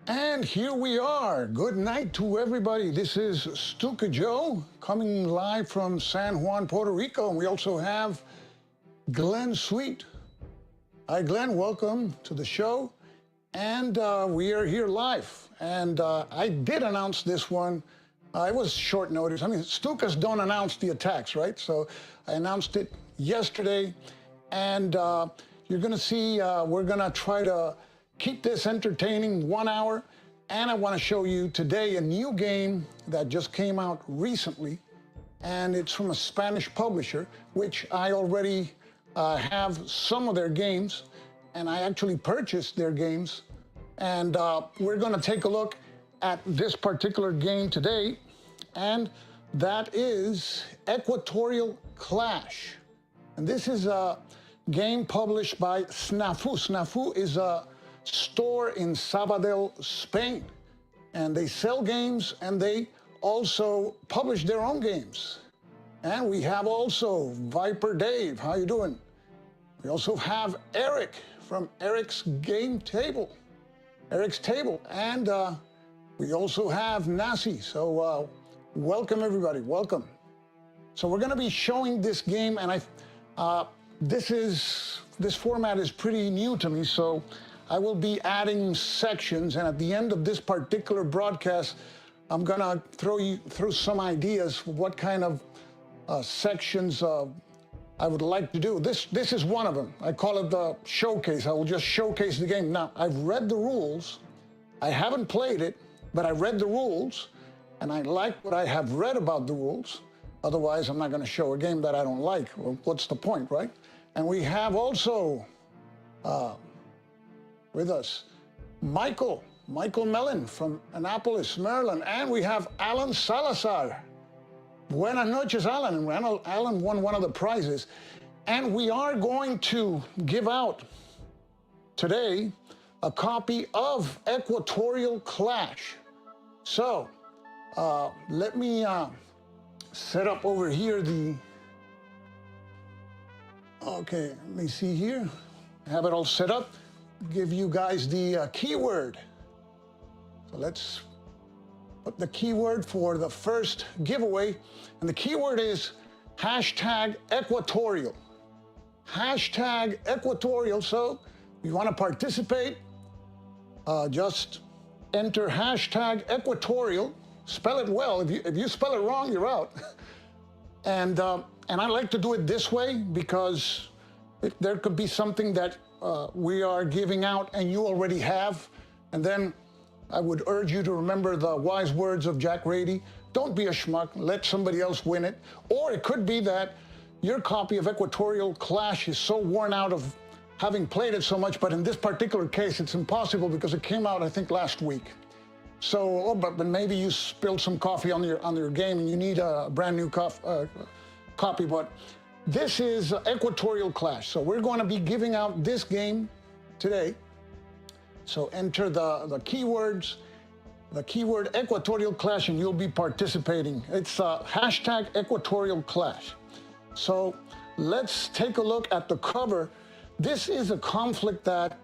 And here we are. Good night to everybody. This is Stuka Joe coming live from San Juan, Puerto Rico. And we also have Glenn Sweet. Hi, Glenn. Welcome to the show. And we are here live. And I did announce this one. It was short notice. I mean, Stukas don't announce the attacks, right? So I announced it yesterday. And you're going to see we're going to try to keep this entertaining 1 hour. And I want to show you today a new game that just came out recently. And it's from a Spanish publisher, which I already have some of their games. And I actually purchased their games. And we're going to take a look at this particular game today. And that is Equatorial Clash. And this is a game published by Snafu. Snafu is a store in Sabadell, Spain. And they sell games and they also publish their own games. And we have also Viper Dave. How you doing? We also have Eric from Eric's Game Table. Eric's Table. And we also have Nasi. So welcome everybody, welcome. So we're gonna be showing this game, and this format is pretty new to me, so I will be adding sections, and at the end of this particular broadcast, I'm gonna throw you through some ideas of what kind of sections I would like to do. This is one of them. I call it the showcase. I will just showcase the game. Now, I've read the rules. I haven't played it, but I read the rules, and I like what I have read about the rules. Otherwise, I'm not gonna show a game that I don't like. Well, what's the point, right? And we have also with us Michael Mellon from Annapolis, Maryland, and we have Alan Salazar. Buenas noches, Alan. Alan won one of the prizes. And we are going to give out today a copy of Equatorial Clash. So let me set up over here okay, let me see here. I have it all set up. Give you guys the keyword. So let's put the keyword for the first giveaway. And the keyword is #Equatorial. #Equatorial. So if you want to participate, just enter #Equatorial. Spell it well. If you spell it wrong, you're out. And I like to do it this way because there could be something that we are giving out and you already have. And then I would urge you to remember the wise words of Jack Rady. Don't be a schmuck. Let somebody else win it. Or it could be that your copy of Equatorial Clash is so worn out of having played it so much. But in this particular case, it's impossible because it came out, I think, last week. So, but maybe you spilled some coffee on your game and you need a brand new copy. But this is Equatorial Clash. So we're going to be giving out this game today. So enter the keywords, the keyword Equatorial Clash, and you'll be participating. It's #Equatorial Clash. So let's take a look at the cover. This is a conflict that,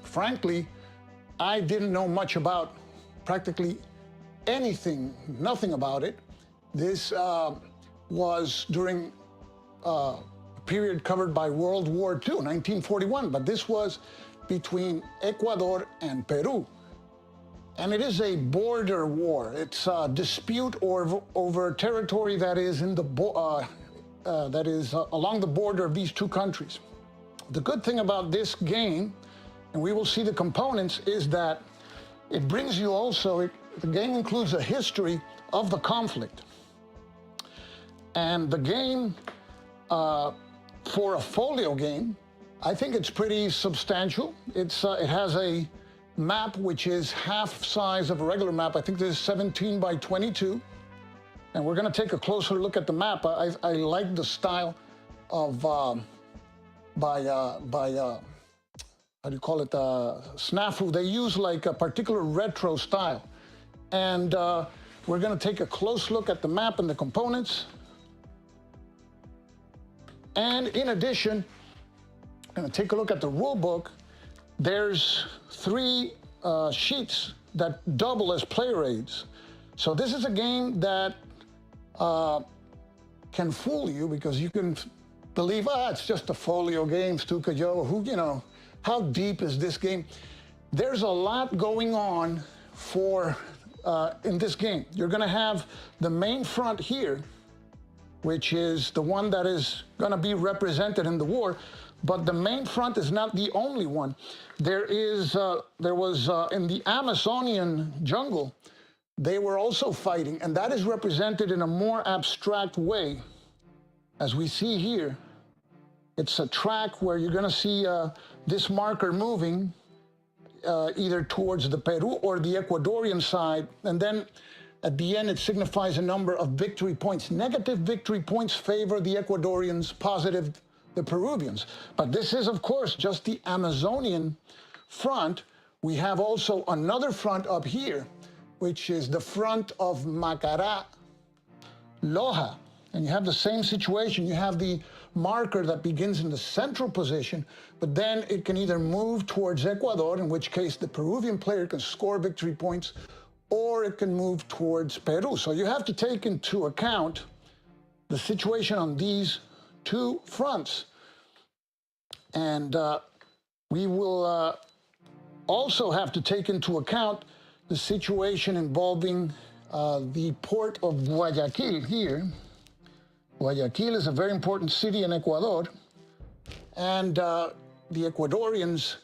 frankly, I didn't know much about. Practically nothing about it. This was during a period covered by World War II, 1941, but this was between Ecuador and Peru. And it is a border war. It's a dispute over territory that is along the border of these two countries. The good thing about this game, and we will see the components, is that it brings you also, the game includes a history of the conflict. And the game, for a folio game, I think it's pretty substantial. It has a map which is half size of a regular map. I think this is 17 by 22. And we're going to take a closer look at the map. I like the style of, how do you call it, Snafu. They use like a particular retro style. And we're going to take a close look at the map and the components. And in addition, I'm going to take a look at the rule book. There's 3 sheets that double as player aids. So this is a game that can fool you, because you can believe, it's just a folio game, Stuka Joe. How deep is this game? There's a lot going on in this game. You're going to have the main front here, which is the one that is going to be represented in the war. But the main front is not the only one. There was in the Amazonian jungle, they were also fighting, and that is represented in a more abstract way. As we see here, it's a track where you're going to see this marker moving either towards the Peru or the Ecuadorian side, and then at the end it signifies a number of victory points. Negative victory points favor the Ecuadorians, positive the Peruvians. But this is, of course, just the Amazonian front. We have also another front up here, which is the front of Macará, Loja. And you have the same situation. You have the marker that begins in the central position, but then it can either move towards Ecuador, in which case the Peruvian player can score victory points, or it can move towards Peru. So you have to take into account the situation on these 2 fronts. And we will also have to take into account the situation involving the port of Guayaquil here. Guayaquil is a very important city in Ecuador, and the Ecuadorians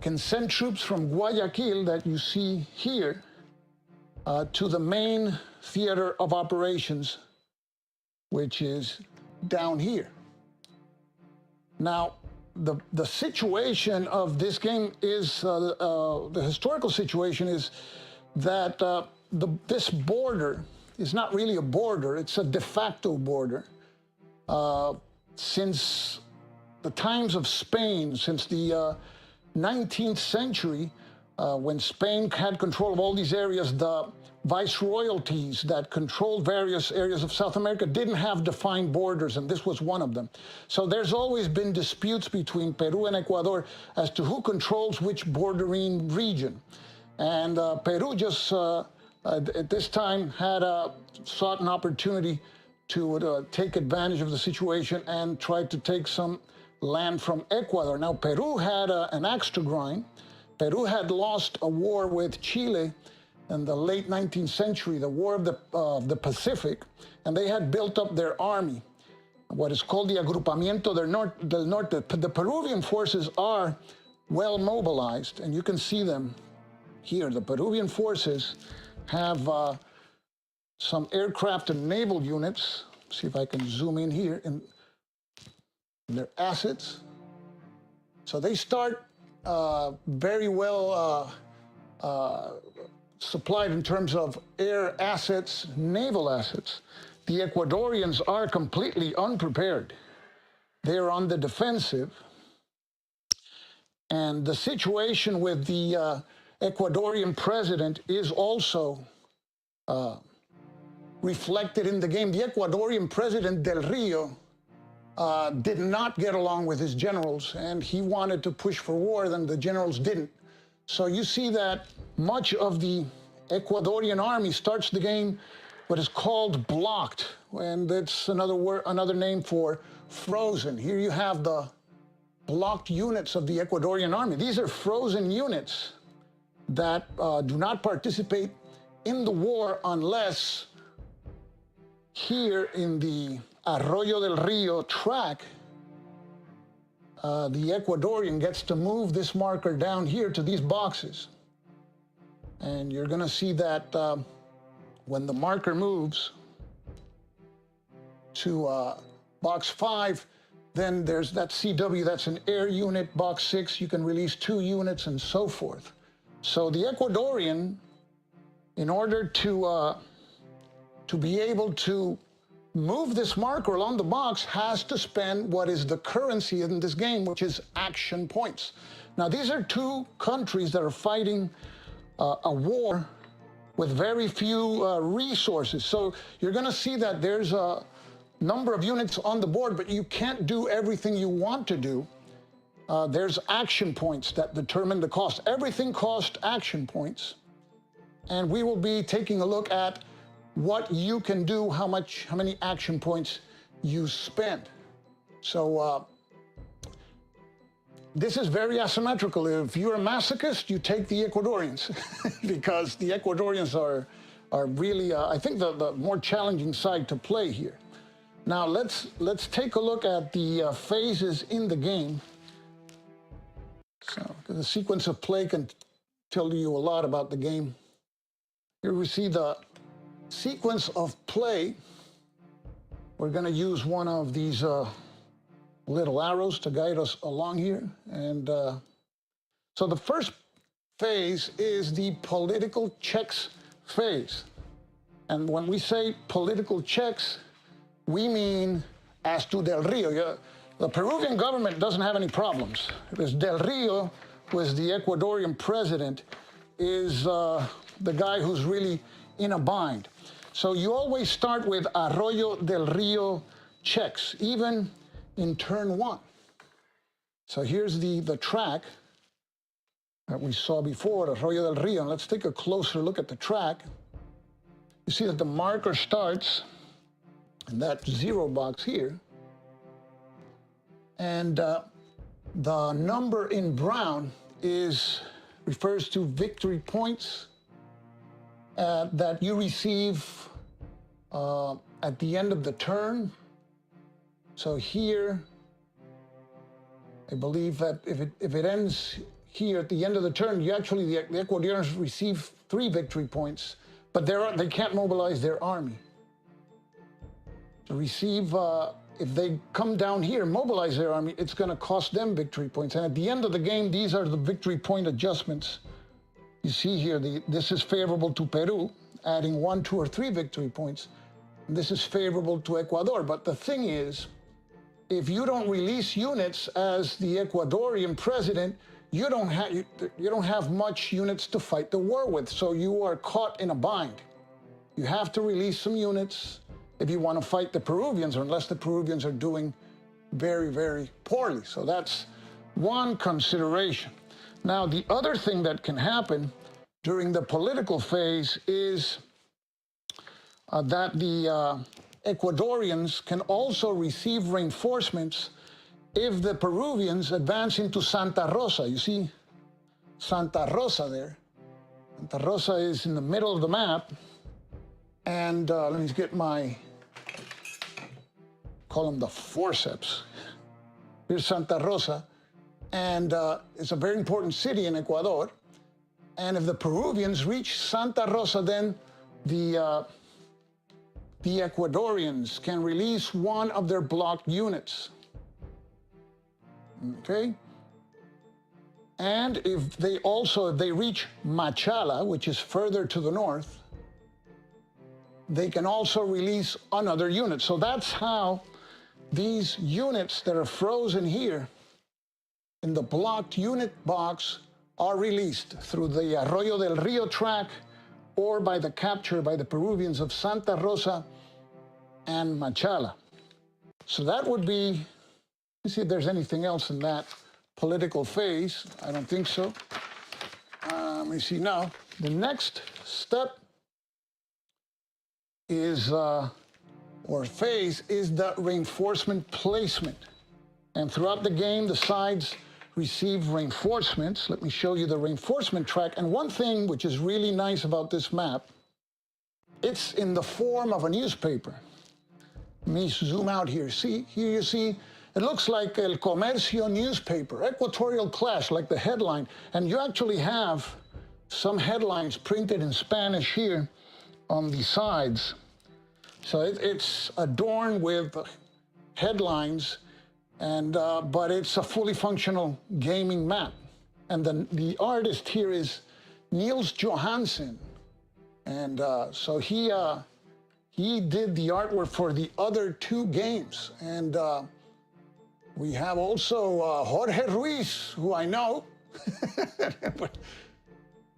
can send troops from Guayaquil, that you see here, to the main theater of operations, which is down here. Now, the situation of this game is, the historical situation is that this border is not really a border, it's a de facto border. Since the times of Spain, since the 19th century, when Spain had control of all these areas, the viceroyalties that controlled various areas of South America didn't have defined borders, and this was one of them. So there's always been disputes between Peru and Ecuador as to who controls which bordering region. And Peru just, at this time, had sought an opportunity to take advantage of the situation and tried to take some land from Ecuador. Now, Peru had an axe to grind. Peru had lost a war with Chile in the late 19th century, the War of the Pacific, and they had built up their army, what is called the Agrupamiento del Norte. The Peruvian forces are well mobilized, and you can see them here. The Peruvian forces have some aircraft and naval units. See if I can zoom in here, in their assets. So they start very well supplied in terms of air assets, naval assets. The Ecuadorians are completely unprepared. They're on the defensive. And the situation with the Ecuadorian president is also reflected in the game. The Ecuadorian president, Del Rio, did not get along with his generals, and he wanted to push for war, then the generals didn't. So you see that much of the Ecuadorian army starts the game what is called blocked, and that's another name for frozen. Here you have the blocked units of the Ecuadorian army. These are frozen units, that do not participate in the war unless here in the Arroyo del Rio track, the Ecuadorian gets to move this marker down here to these boxes. And you're going to see that when the marker moves to box 5, then there's that CW, that's an air unit. Box 6, you can release 2 units and so forth. So the Ecuadorian, in order to be able to move this marker along the box, has to spend what is the currency in this game, which is action points. Now, these are 2 countries that are fighting a war with very few resources. So you're going to see that there's a number of units on the board, but you can't do everything you want to do. There's action points that determine the cost. Everything costs action points. And we will be taking a look at what you can do, how many action points you spend. So this is very asymmetrical. If you're a masochist, you take the Ecuadorians because the Ecuadorians are really, I think, the more challenging side to play here. Now let's take a look at the phases in the game. So the sequence of play can tell you a lot about the game. Here we see the sequence of play. We're going to use one of these little arrows to guide us along here. And so the first phase is the political checks phase. And when we say political checks, we mean as to Del Rio. Yeah, the Peruvian government doesn't have any problems. Because Del Rio, who is the Ecuadorian president, is the guy who's really in a bind. So you always start with Arroyo del Rio checks, even in turn 1. So here's the track that we saw before, Arroyo del Rio. And let's take a closer look at the track. You see that the marker starts in that 0 box here. And the number in brown refers to victory points that you receive at the end of the turn. So here, I believe that if it ends here at the end of the turn, the Ecuadorians receive 3 victory points, but they can't mobilize their army. To receive, if they come down here and mobilize their army, it's going to cost them victory points. And at the end of the game, these are the victory point adjustments. You see here, this is favorable to Peru, adding 1, 2, or 3 victory points. And this is favorable to Ecuador. But the thing is, if you don't release units as the Ecuadorian president, you don't have much units to fight the war with. So you are caught in a bind. You have to release some units if you want to fight the Peruvians, unless the Peruvians are doing very, very poorly. So that's one consideration. Now, the other thing that can happen during the political phase is that the Ecuadorians can also receive reinforcements if the Peruvians advance into Santa Rosa. You see Santa Rosa there. Santa Rosa is in the middle of the map. And let me get call them the forceps. Here's Santa Rosa. And it's a very important city in Ecuador. And if the Peruvians reach Santa Rosa, then the Ecuadorians can release 1 of their blocked units. Okay? And if they reach Machala, which is further to the north, they can also release another unit. So that's how these units that are frozen here in the blocked unit box are released through the Arroyo del Rio track or by the capture by the Peruvians of Santa Rosa and Machala. So that would be, let's see if there's anything else in that political phase. I don't think so. Let me see now. The next step is, or phase, is the reinforcement placement. And throughout the game, the sides receive reinforcements. Let me show you the reinforcement track. And one thing which is really nice about this map, it's in the form of a newspaper. Let me zoom out here. See, here you see, it looks like El Comercio newspaper, Equatorial Clash, like the headline. And you actually have some headlines printed in Spanish here on the sides. So it's adorned with headlines, and but it's a fully functional gaming map. And the artist here is Niels Johansen. And so he did the artwork for the other two games. And we have also Jorge Ruiz, who I know.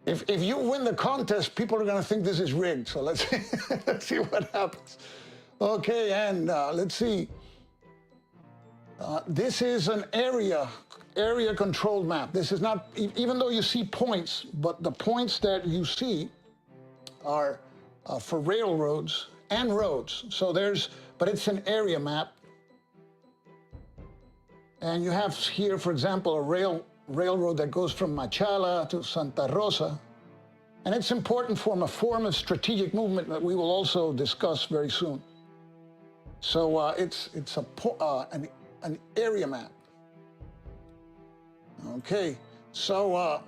If you win the contest, people are going to think this is rigged. So let's see what happens. Okay, and let's see. This is an area controlled map. This is not, even though you see points, but the points that you see are for railroads and roads. So but it's an area map. And you have here, for example, a railroad that goes from Machala to Santa Rosa. And it's important for a form of strategic movement that we will also discuss very soon. So it's an area map. Okay, so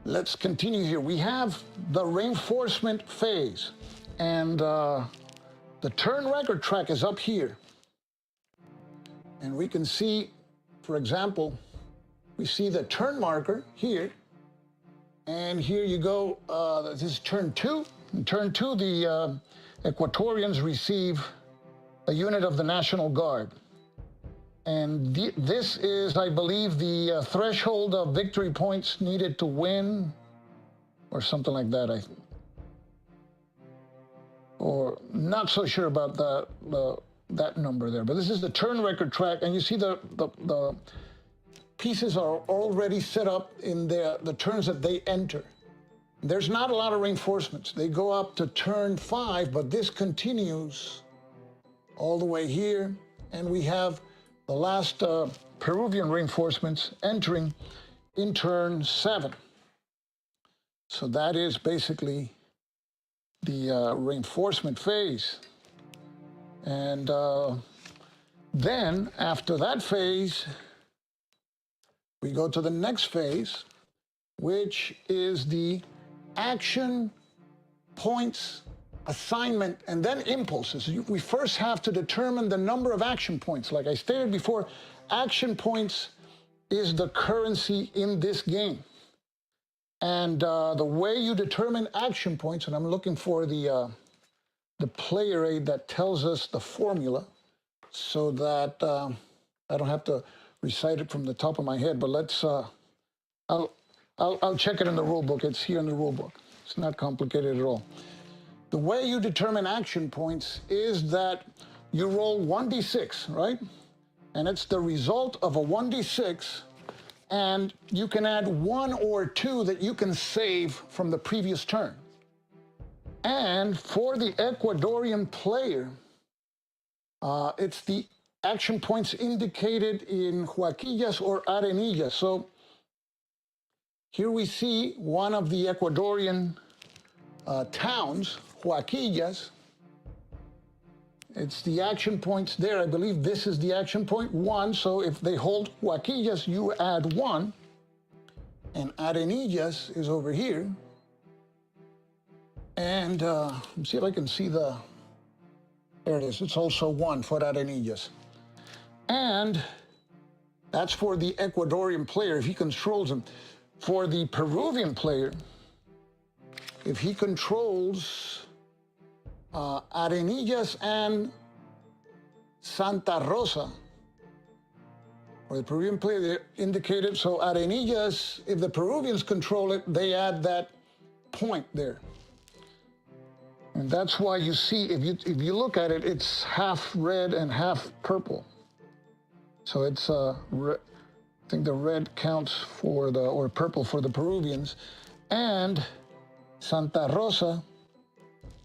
let's continue here. We have the reinforcement phase, and the turn record track is up here. And we can see, for example, we see the turn marker here. And here you go, this is turn 2. In turn 2, the Equatorians receive a unit of the National Guard. And this is, I believe, the threshold of victory points needed to win, or something like that, I think. Or not so sure about that number there. But this is the turn record track, and you see the pieces are already set up in the turns that they enter. There's not a lot of reinforcements. They go up to turn 5, but this continues all the way here. And we have the last Peruvian reinforcements entering in turn 7. So that is basically the reinforcement phase. And then after that phase, we go to the next phase, which is the action points assignment and then impulses. We first have to determine the number of action points. Like I stated before, action points is the currency in this game. And the way you determine action points, and I'm looking for the player aid that tells us the formula so that I don't have to recite it from the top of my head, but let's, I'll check it in the rule book. It's here in the rule book. It's not complicated at all. The way you determine action points is that you roll 1d6, right? And it's the result of a 1d6, and you can add 1 or 2 that you can save from the previous turn. And for the Ecuadorian player, it's the action points indicated in huaquillas or arenillas. So here we see one of the Ecuadorian towns, huaquillas. It's the action points there. I believe this is the action point 1. So if they hold huaquillas, you add 1. And arenillas is over here. And let's see if I can see there it is. It's also 1 for arenillas. And that's for the Ecuadorian player, if he controls them. For the Peruvian player, if he controls Arenillas and Santa Rosa, or the Peruvian player, they indicated, so Arenillas, if the Peruvians control it, they add that point there. And that's why you see, if you look at it, it's half red and half purple. So it's, I think the red counts for or purple for the Peruvians. And Santa Rosa,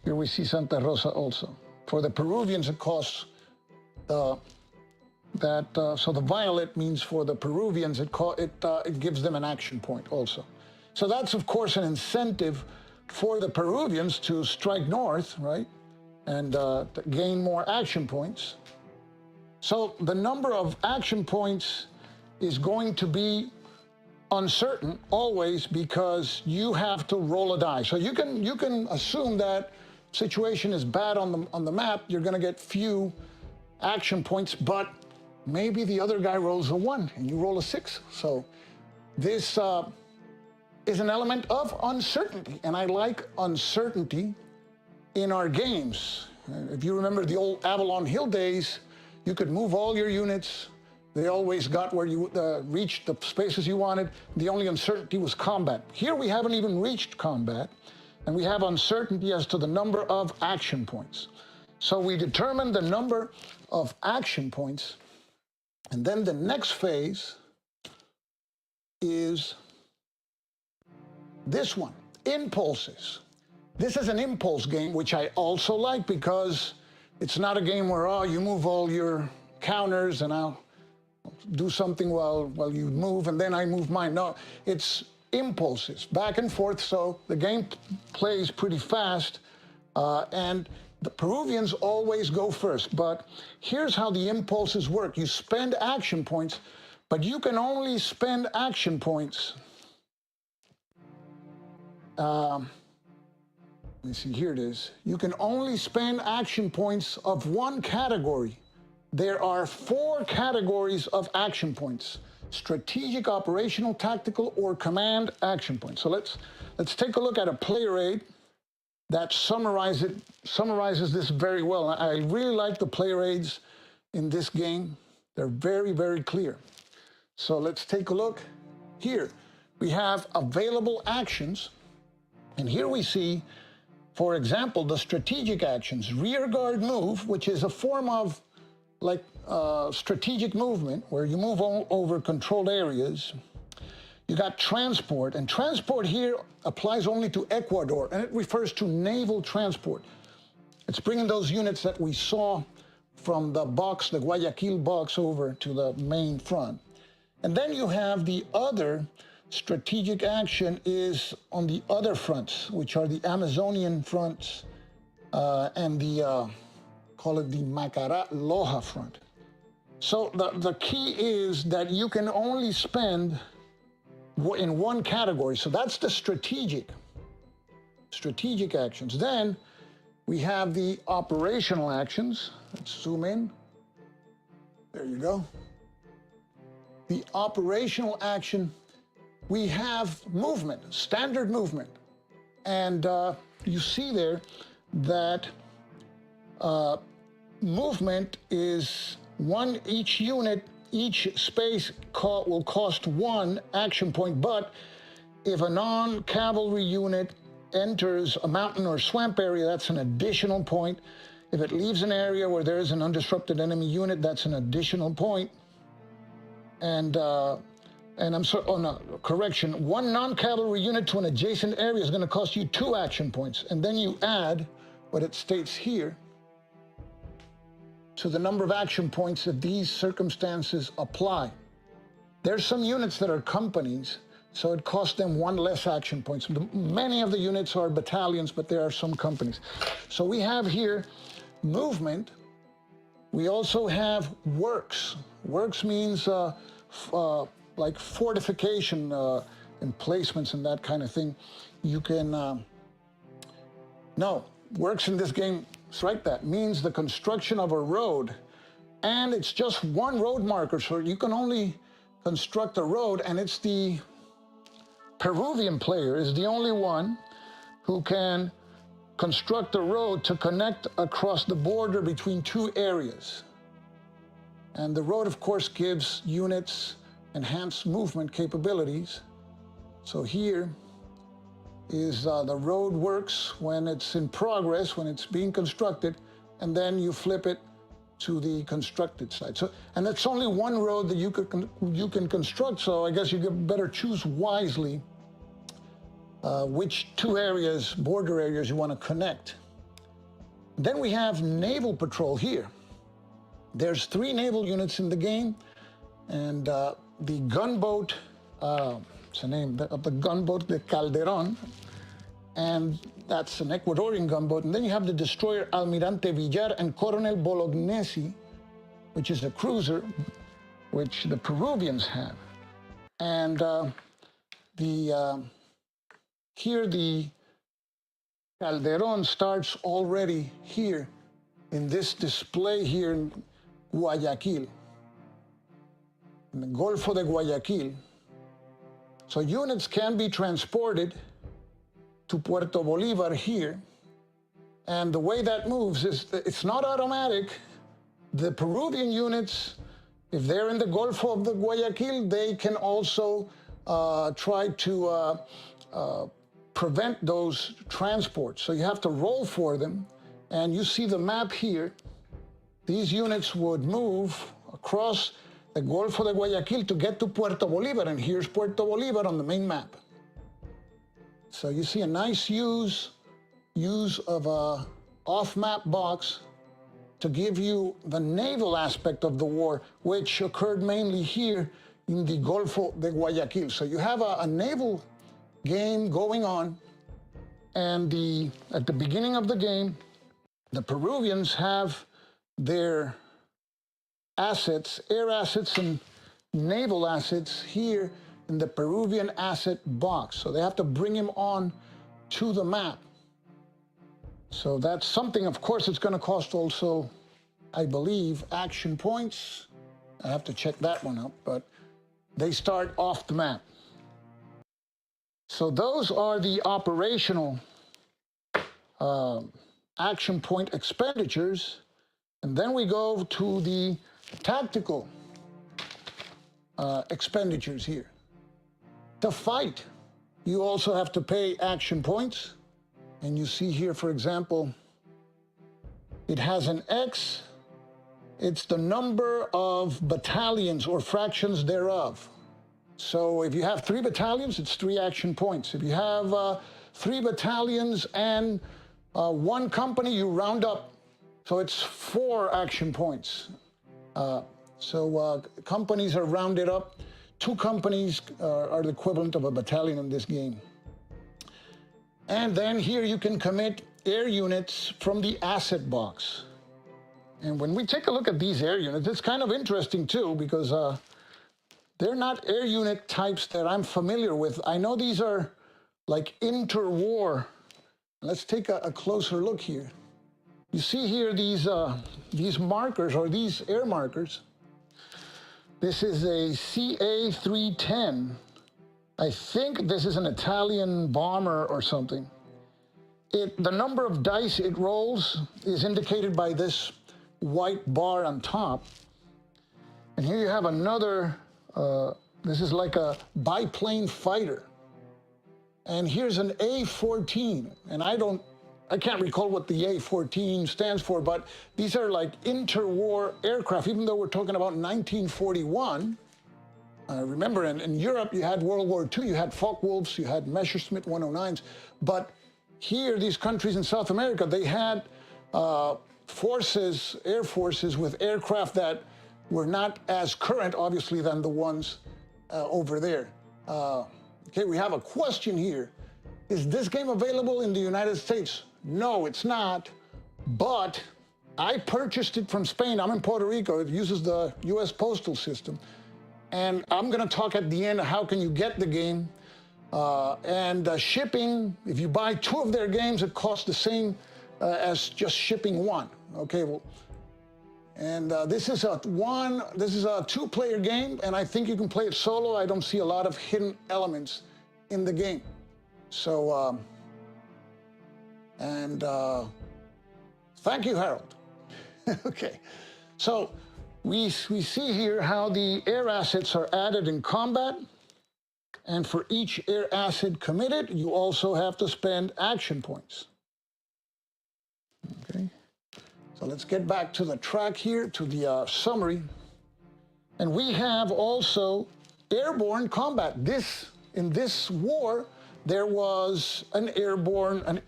here we see Santa Rosa also. For the Peruvians, it costs the So the violet means for the Peruvians, it gives them an action point also. So that's, of course, an incentive for the Peruvians to strike north, right, and to gain more action points. So the number of action points is going to be uncertain always, because you have to roll a die. So you can assume that situation is bad on the map, you're going to get few action points, but maybe the other guy rolls a 1 and you roll a 6. So this is an element of uncertainty, and I like uncertainty in our games. If you remember the old Avalon Hill days, you could move all your units. They always got where you reached the spaces you wanted. The only uncertainty was combat. Here we haven't even reached combat, and we have uncertainty as to the number of action points. So we determine the number of action points, and then the next phase is this one, impulses. This is an impulse game, which I also like, because it's not a game where, oh, you move all your counters and I'll do something while you move and then I move mine. No, it's impulses, back and forth. So the game plays pretty fast, and the Peruvians always go first. But here's how the impulses work. You spend action points, but you can only spend action points. Let me see, here it is. You can only spend action points of one category. There are 4 categories of action points: strategic, operational, tactical, or command action points. So let's take a look at a player aid that summarizes this very well. I really like the player aids in this game. They're very, very clear. So let's take a look here. We have available actions, and here we see, for example, the strategic actions: rear guard move, which is a form of like strategic movement where you move over controlled areas. You got transport, and transport here applies only to Ecuador, and it refers to naval transport. It's bringing those units that we saw from the box, the Guayaquil box, over to the main front. And then you have the other strategic action is on the other fronts, which are the Amazonian fronts and the call it the Macará Loja front. So the key is that you can only spend in one category. So that's the strategic actions. Then we have the operational actions. Let's zoom in. There you go. The operational action, we have movement, standard movement. And you see there that movement is each unit, each space will cost 1 action point, but if a non-cavalry unit enters a mountain or swamp area, that's an additional point. If it leaves an area where there is an undisrupted enemy unit, that's an additional point. And I'm sorry, oh no, correction, 1 non-cavalry unit to an adjacent area is going to cost you 2 action points. And then you add what it states here to the number of action points if these circumstances apply. There's some units that are companies, so it costs them 1 less action points. Many of the units are battalions, but there are some companies. So we have here movement. We also have works. Works means like fortification, emplacements and that kind of thing. You can, no, works in this game, strike that, means the construction of a road. And it's just 1 road marker, so you can only construct a road, and it's the Peruvian player is the only one who can construct a road to connect across the border between 2 areas. And the road, of course, gives units enhanced movement capabilities. So here is the road works when it's in progress, when it's being constructed, and then you flip it to the constructed side. So, and it's only 1 road that you can construct, so I guess you better choose wisely which 2 areas, border areas, you want to connect. Then we have Naval Patrol here. There's 3 naval units in the game, and the gunboat, it's the name of the gunboat, the Calderon, and that's an Ecuadorian gunboat. And then you have the destroyer Almirante Villar and Coronel Bolognesi, which is a cruiser, which the Peruvians have. And here the Calderon starts already here in this display here in Guayaquil, in the Golfo de Guayaquil. So units can be transported to Puerto Bolivar here. And the way that moves is, it's not automatic. The Peruvian units, if they're in the Golfo of the Guayaquil, they can also try to prevent those transports. So you have to roll for them. And you see the map here. These units would move across the Golfo de Guayaquil to get to Puerto Bolivar. And here's Puerto Bolivar on the main map. So you see a nice use of a off-map box to give you the naval aspect of the war, which occurred mainly here in the Golfo de Guayaquil. So you have a naval game going on, and at the beginning of the game, the Peruvians have their assets, air assets and naval assets here in the Peruvian asset box. So they have to bring him on to the map. So that's something, of course, it's going to cost also, I believe, action points. I have to check that one up, but they start off the map. So those are the operational action point expenditures. And then we go to the tactical expenditures here. To fight, you also have to pay action points. And you see here, for example, it has an X. It's the number of battalions or fractions thereof. So if you have 3 battalions, it's 3 action points. If you have 3 battalions and 1 company, you round up. So it's 4 action points. Companies are rounded up. 2 companies are the equivalent of a battalion in this game. And then here you can commit air units from the asset box. And when we take a look at these air units, it's kind of interesting too, because they're not air unit types that I'm familiar with. I know these are like interwar. Let's take a closer look here. You see here these markers, or these air markers. This is a CA-310. I think this is an Italian bomber or something. The number of dice it rolls is indicated by this white bar on top. And here you have another, this is like a biplane fighter. And here's an A-14, and I can't recall what the A-14 stands for, but these are like interwar aircraft, even though we're talking about 1941. Remember, in Europe, you had World War II, you had Focke-Wulfs, you had Messerschmitt 109s, but here, these countries in South America, they had air forces with aircraft that were not as current, obviously, than the ones over there. Okay, we have a question here. Is this game available in the United States? No, it's not, but I purchased it from Spain. I'm in Puerto Rico. It uses the U.S. postal system. And I'm going to talk at the end how can you get the game. Shipping, if you buy 2 of their games, it costs the same as just shipping 1. Okay, well, and this is a 2-player game, and I think you can play it solo. I don't see a lot of hidden elements in the game. So, thank you, Harold. Okay, so we see here how the air assets are added in combat. And for each air asset committed, you also have to spend action points. Okay, so let's get back to the track here, to the summary. And we have also airborne combat. In this war, there was an airborne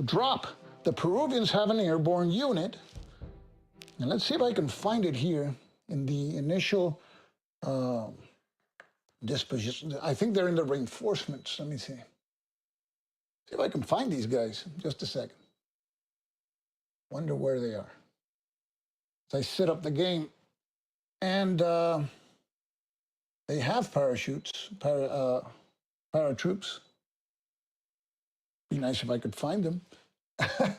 drop. The Peruvians have an airborne unit. And let's see if I can find it here in the initial disposition. I think they're in the reinforcements. Let me see. See if I can find these guys. Just a second. Wonder where they are. As I set up the game, and they have parachutes, paratroops. Be nice if I could find them.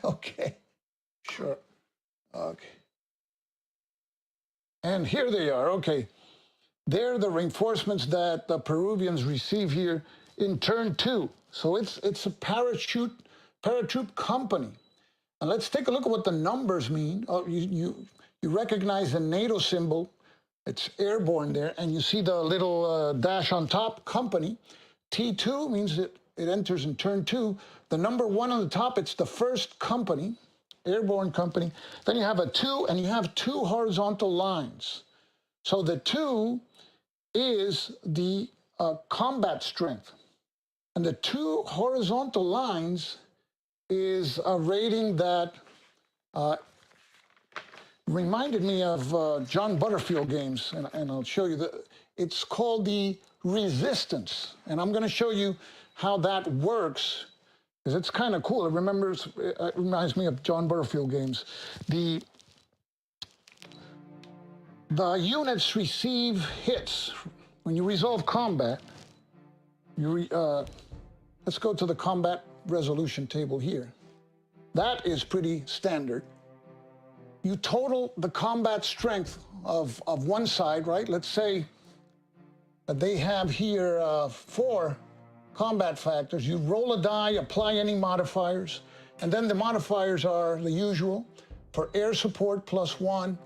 Okay, sure. Okay. And here they are. Okay. They're the reinforcements that the Peruvians receive here in turn 2. So it's a paratroop company. And let's take a look at what the numbers mean. Oh, you recognize the NATO symbol. It's airborne there, and you see the little dash on top, company. T2 means that it enters in turn 2. The number 1 on the top, it's the first company, airborne company. Then you have a 2, and you have 2 horizontal lines. So the 2 is the combat strength. And the 2 horizontal lines is a rating that reminded me of John Butterfield games, and I'll show you. It's called the resistance. And I'm going to show you how that works, because it's kind of cool. It reminds me of John Butterfield games. The units receive hits. When you resolve combat, let's go to the combat resolution table here. That is pretty standard. You total the combat strength of one side, right? Let's say that they have here 4 combat factors. You roll a die, apply any modifiers, and then the modifiers are the usual. For air support, +1.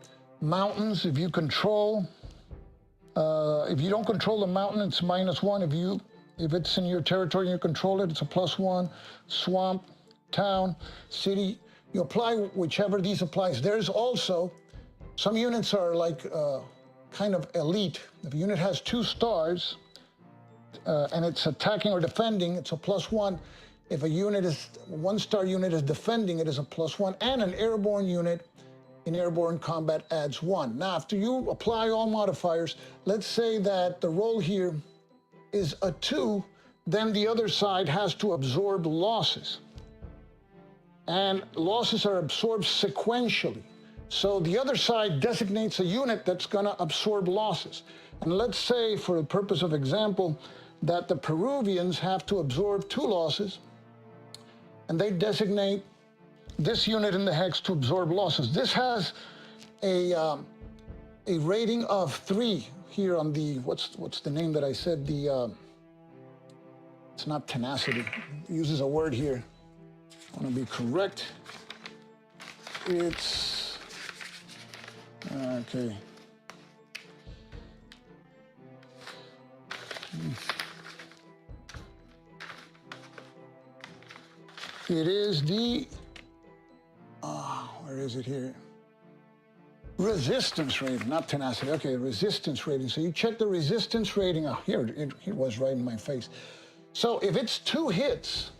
Mountains, if you control, if you don't control the mountain, it's -1. If it's in your territory and you control it, it's a +1. Swamp, town, city, you apply whichever these applies. There's also, some units are like kind of elite. If a unit has 2 stars and it's attacking or defending, it's a +1. If a 1-star unit is defending, it is a +1. And an airborne unit in airborne combat adds 1. Now, after you apply all modifiers, let's say that the roll here is a 2, then the other side has to absorb losses. And losses are absorbed sequentially. So the other side designates a unit that's going to absorb losses. And let's say, for the purpose of example, that the Peruvians have to absorb 2 losses, and they designate this unit in the hex to absorb losses. This has a rating of 3 here on the, what's the name that I said? It's not tenacity. It uses a word here. I want to be correct. It's, okay. It is the, where is it here? Resistance rating, not tenacity. Okay, resistance rating. So you check the resistance rating. Oh, here it was right in my face. So if it's 2 hits,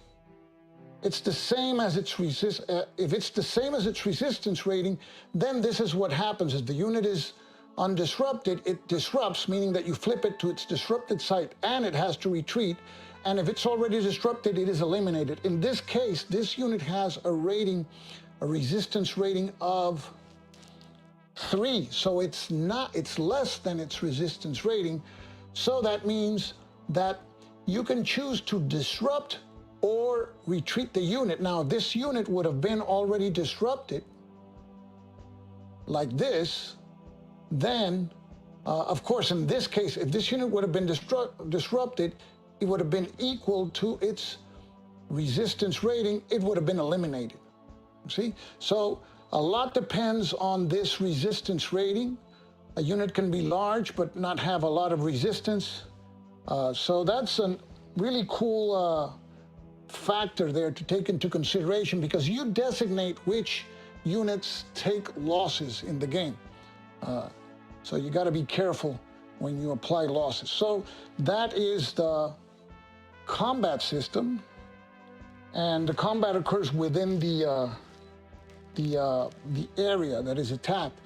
it's the same as its if it's the same as its resistance rating, then this is what happens: is the unit is undisrupted, it disrupts, meaning that you flip it to its disrupted site and it has to retreat. And if it's already disrupted, it is eliminated. In this case, this unit has a rating, a resistance rating of 3. So it's less than its resistance rating. So that means that you can choose to disrupt or retreat the unit. Now, this unit would have been already disrupted like this. Then, of course, in this case, if this unit would have been disrupted, it would have been equal to its resistance rating. It would have been eliminated. See? So a lot depends on this resistance rating. A unit can be large but not have a lot of resistance. So that's a really cool factor there to take into consideration, because you designate which units take losses in the game. So you got to be careful when you apply losses. So that is the combat system, and the combat occurs within the area that is attacked.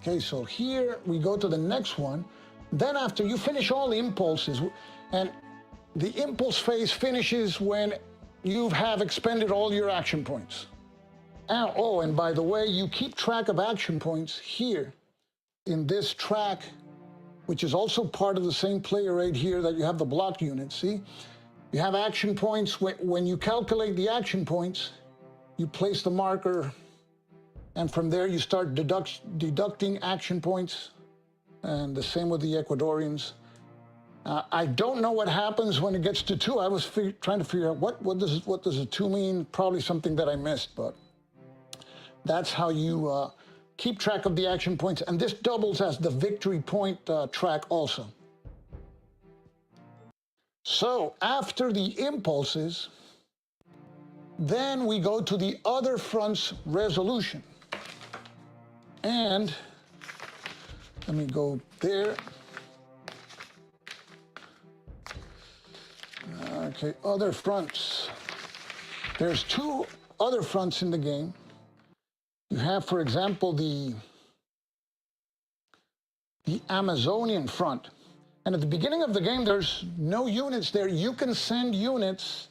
Okay, so here we go to the next one. Then after you finish all the impulses, and the impulse phase finishes when you have expended all your action points. Oh, and by the way, you keep track of action points here in this track, which is also part of the same player right here that you have the block unit, see? You have action points. When you calculate the action points, you place the marker, and from there you start deducting action points, and the same with the Ecuadorians. I don't know what happens when it gets to 2. I was trying to figure out what does a 2 mean? Probably something that I missed, but that's how you keep track of the action points. And this doubles as the victory point track also. So after the impulses, then we go to the other front's resolution. And let me go there. Okay, other fronts. There's 2 other fronts in the game. You have, for example, the Amazonian front. And at the beginning of the game, there's no units there. You can send units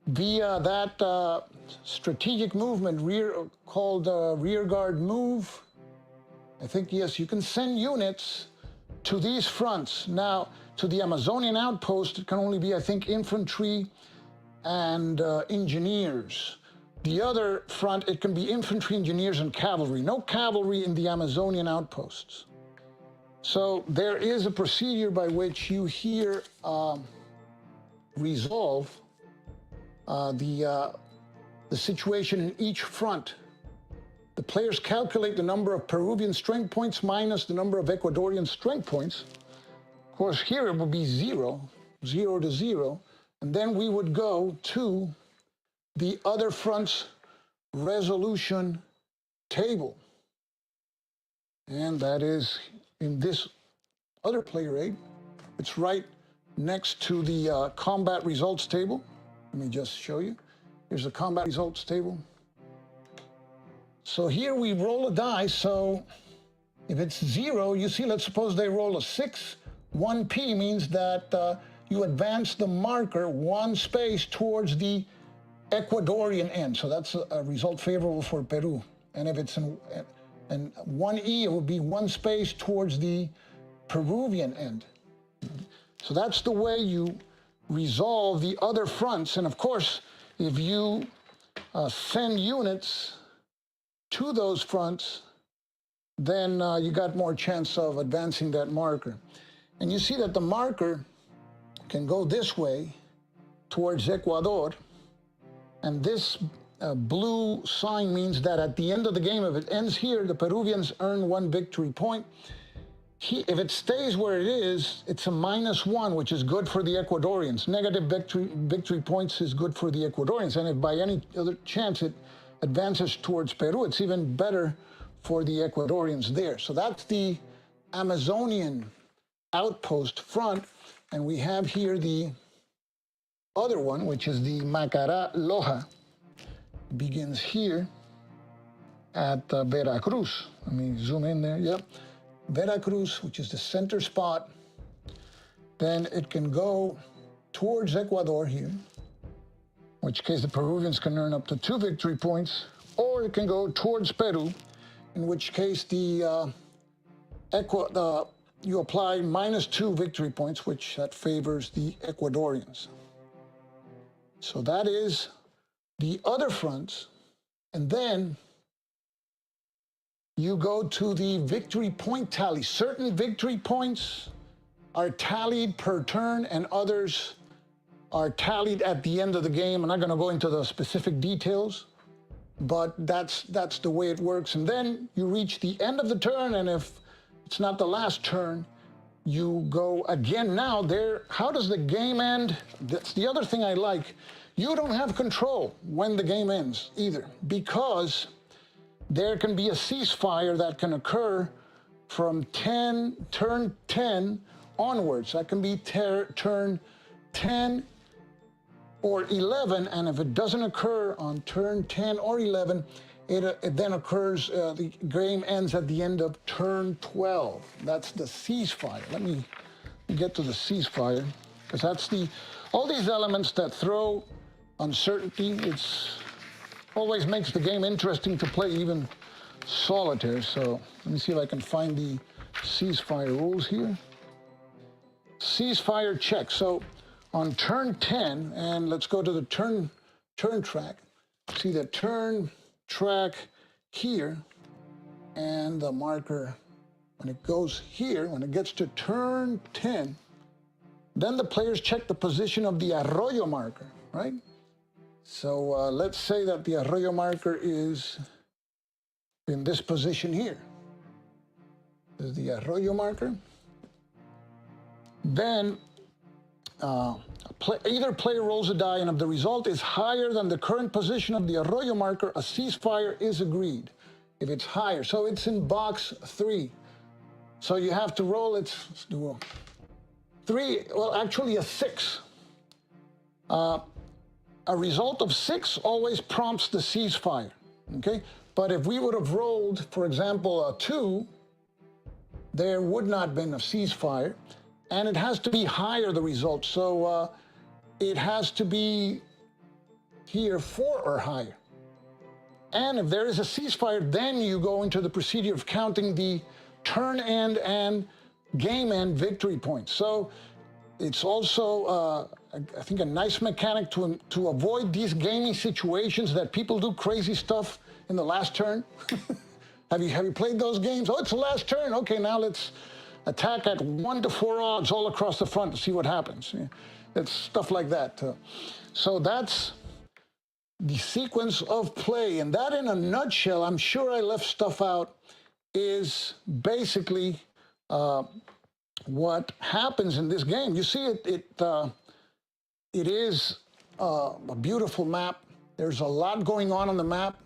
via that strategic movement called rear guard move. I think, yes, you can send units to these fronts. Now, to the Amazonian outpost, it can only be, I think, infantry and engineers. The other front, it can be infantry, engineers, and cavalry. No cavalry in the Amazonian outposts. So there is a procedure by which you here resolve the situation in each front. The players calculate the number of Peruvian strength points minus the number of Ecuadorian strength points. Of course, here it would be 0 to 0, and then we would go to the other front's resolution table. And that is in this other player aid. It's right next to the combat results table. Let me just show you. Here's the combat results table. So here we roll a die. So if it's 0, you see, let's suppose they roll a 6. 1P means that you advance the marker 1 space towards the Ecuadorian end. So that's a result favorable for Peru. And if it's and 1E, it would be 1 space towards the Peruvian end. So that's the way you resolve the other fronts. And of course, if you send units to those fronts, then you got more chance of advancing that marker. And you see that the marker can go this way towards Ecuador, and this blue sign means that at the end of the game, if it ends here, the Peruvians earn 1 victory point. If it stays where it is, it's a -1, which is good for the Ecuadorians. Negative victory points is good for the Ecuadorians. And if by any other chance it advances towards Peru, it's even better for the Ecuadorians there. So that's the Amazonian outpost front. And we have here the other one, which is the Macará Loja. It begins here at Veracruz. Let me zoom in there. Yep. Veracruz, which is the center spot. Then it can go towards Ecuador here, in which case the Peruvians can earn up to 2 victory points, or it can go towards Peru, in which case you apply -2 victory points, which that favors the Ecuadorians. So that is the other fronts. And then you go to the victory point tally. Certain victory points are tallied per turn, and others are tallied at the end of the game. I'm not going to go into the specific details, but that's the way it works. And then you reach the end of the turn, and if it's not the last turn, you go again. Now how does the game end? That's the other thing I like. You don't have control when the game ends either, because there can be a ceasefire that can occur from turn 10 onwards. That can be turn 10 or 11, and if it doesn't occur on turn 10 or 11, It then occurs, the game ends at the end of turn 12. That's the ceasefire. Let me get to the ceasefire, because that's all these elements that throw uncertainty. It's always makes the game interesting to play, even solitaire. So let me see if I can find the ceasefire rules here. Ceasefire check. So on turn 10, and let's go to the turn track. See the turn track here, and the marker, when it goes here, when it gets to turn 10, then the players check the position of the arroyo marker, right? So let's say that the arroyo marker is in this position here. This is the arroyo marker. Then either player rolls a die, and if the result is higher than the current position of the arroyo marker, a ceasefire is agreed. If it's higher, so it's in box 3. So you have to roll, let's do a 3, well, actually a 6. A result of 6 always prompts the ceasefire, okay? But if we would have rolled, for example, a 2, there would not have been a ceasefire, and it has to be higher, the result. So it has to be here 4 or higher. And if there is a ceasefire, then you go into the procedure of counting the turn end and game end victory points. So it's also, I think, a nice mechanic to avoid these gaming situations that people do crazy stuff in the last turn. Have you played those games? Oh, it's the last turn. Okay, now let's attack at 1 to 4 odds all across the front to see what happens. Yeah, it's stuff like that. So that's the sequence of play. And that, in a nutshell, I'm sure I left stuff out, is basically what happens in this game. You see, it is a beautiful map. There's a lot going on the map.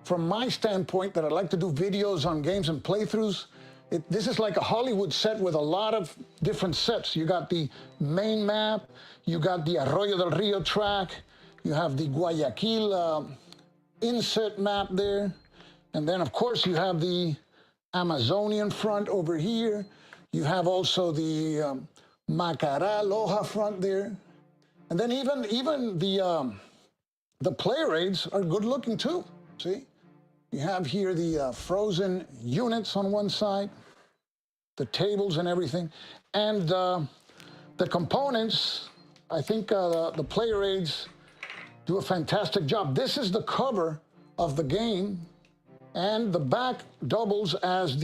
From my standpoint, that I like to do videos on games and playthroughs, this is like a Hollywood set with a lot of different sets. You got the main map, you got the Arroyo del Rio track, you have the Guayaquil inset map there, and then of course you have the Amazonian front over here. You have also the Macará, Loja front there, and then even the player raids are good looking too. See, you have here the frozen units on one side, the tables and everything, and the components. I think the player aids do a fantastic job. This is the cover of the game, and the back doubles as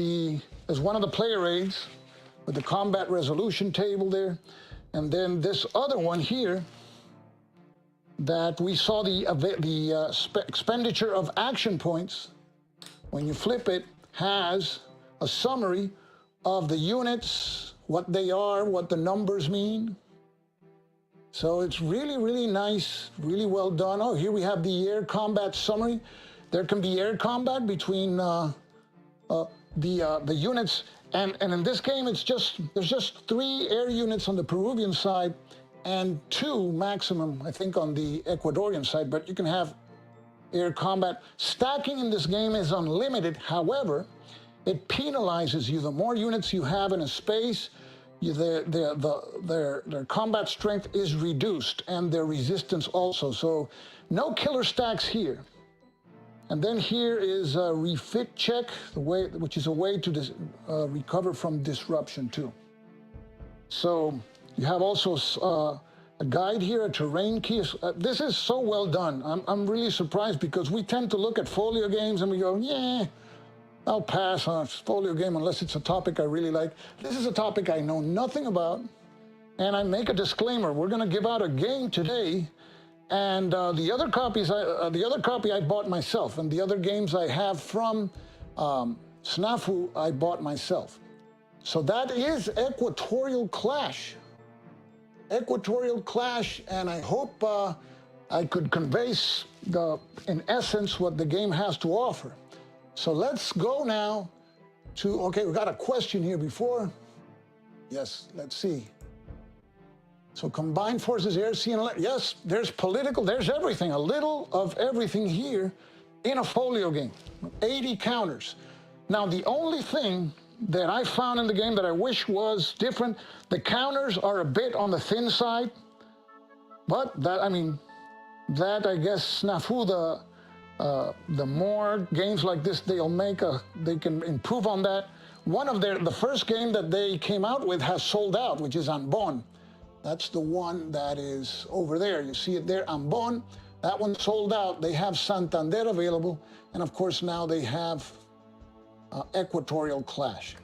one of the player aids with the combat resolution table there, and then this other one here that we saw the expenditure of action points. When you flip it, has a summary of the units, what they are, what the numbers mean. So it's really, really nice, really well done. Oh, here we have the air combat summary. There can be air combat between the units, and in this game, there's just 3 air units on the Peruvian side and 2 maximum, I think, on the Ecuadorian side, but you can have air combat. Stacking in this game is unlimited. However, it penalizes you. The more units you have in a space, their combat strength is reduced, and their resistance also. So no killer stacks here. And then here is a refit check, which is a way to recover from disruption too. So you have also a guide here, a terrain key. This is so well done. I'm really surprised, because we tend to look at folio games and we go, yeah, I'll pass on a folio game unless it's a topic I really like. This is a topic I know nothing about, and I make a disclaimer. We're going to give out a game today, and the other copy I bought myself, and the other games I have from Snafu I bought myself. So that is Equatorial Clash. Equatorial Clash, and I hope I could convey in essence what the game has to offer. So let's go now to, okay, we got a question here before. Yes, let's see. So combined forces, air, sea, and land. Yes, there's political, there's everything, a little of everything here. in a folio game, 80 counters. Now, the only thing that I found in the game that I wish was different, the counters are a bit on the thin side, but that, I mean, that I guess Snafu, the more games like this they'll make, they can improve on that. One of the first game that they came out with has sold out, which is Ambon. That's the one that is over there. You see it there, Ambon. That one sold out. They have Santander available, and of course now they have Equatorial Clash.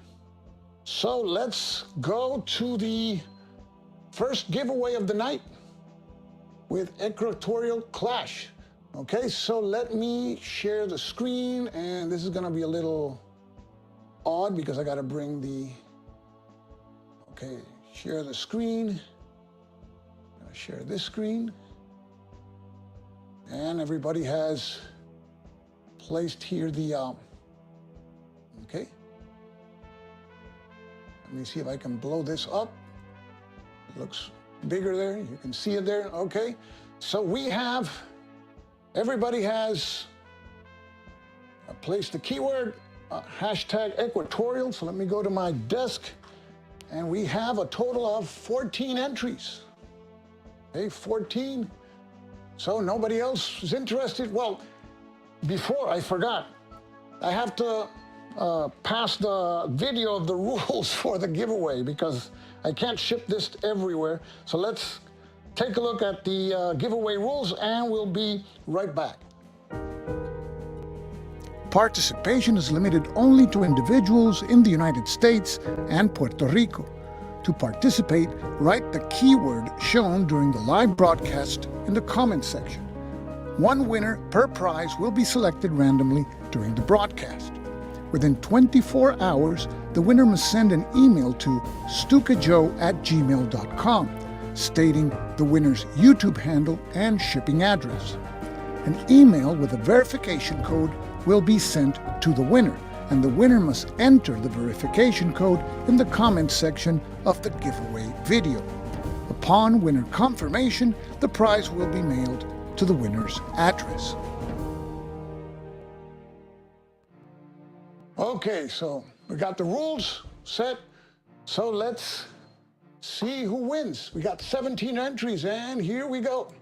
So let's go to the first giveaway of the night with Equatorial Clash. Okay, so let me share the screen, and this is gonna be a little odd because I gotta bring the, okay, share the screen. I'm gonna share this screen. And everybody has placed here the, okay. Let me see if I can blow this up. It looks bigger there. You can see it there. Okay. So we have, everybody has placed the keyword, hashtag Equatorial. So let me go to my desk, and we have a total of 14 entries. Okay, 14. So nobody else is interested? Well, before I forgot, I have to pass the video of the rules for the giveaway because I can't ship this everywhere. So let's take a look at the giveaway rules, and we'll be right back. Participation is limited only to individuals in the United States and Puerto Rico. To participate, write the keyword shown during the live broadcast in the comments section. One winner per prize will be selected randomly during the broadcast. Within 24 hours, the winner must send an email to stukajoe@gmail.com stating the winner's YouTube handle and shipping address. An email with a verification code will be sent to the winner, and the winner must enter the verification code in the comments section of the giveaway video. Upon winner confirmation, the prize will be mailed to the winner's address. Okay, so we got the rules set. So let's see who wins. We got 17 entries, and here we go.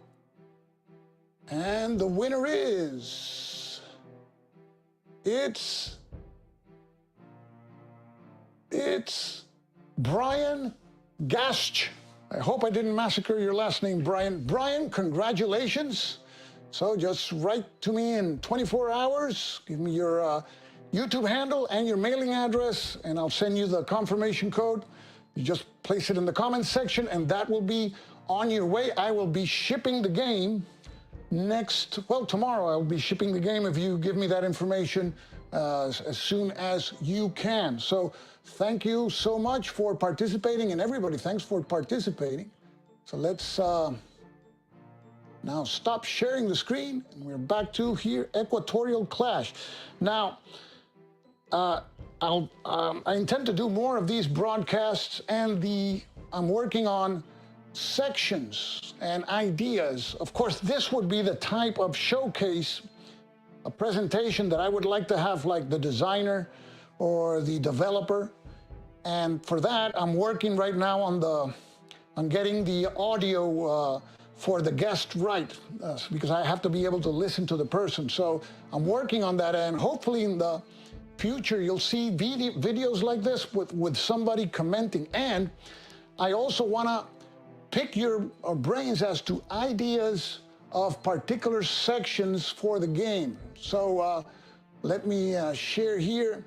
And the winner is, it's Brian Gast. I hope I didn't massacre your last name, Brian. Brian, congratulations. So just write to me in 24 hours. Give me your YouTube handle and your mailing address, and I'll send you the confirmation code. You just place it in the comments section, and that will be on your way. I will be shipping the game tomorrow I will be shipping the game if you give me that information as soon as you can. So thank you so much for participating, and everybody, thanks for participating. So let's now stop sharing the screen, and we're back to here, Equatorial Clash. Now, I intend to do more of these broadcasts, and I'm working on sections and ideas. Of course, this would be the type of showcase, a presentation that I would like to have like the designer or the developer. And for that, I'm working right now on getting the audio for the guest right, because I have to be able to listen to the person. So I'm working on that, and hopefully in the future you'll see videos like this with somebody commenting. And I also want to pick your brains as to ideas of particular sections for the game. So let me share here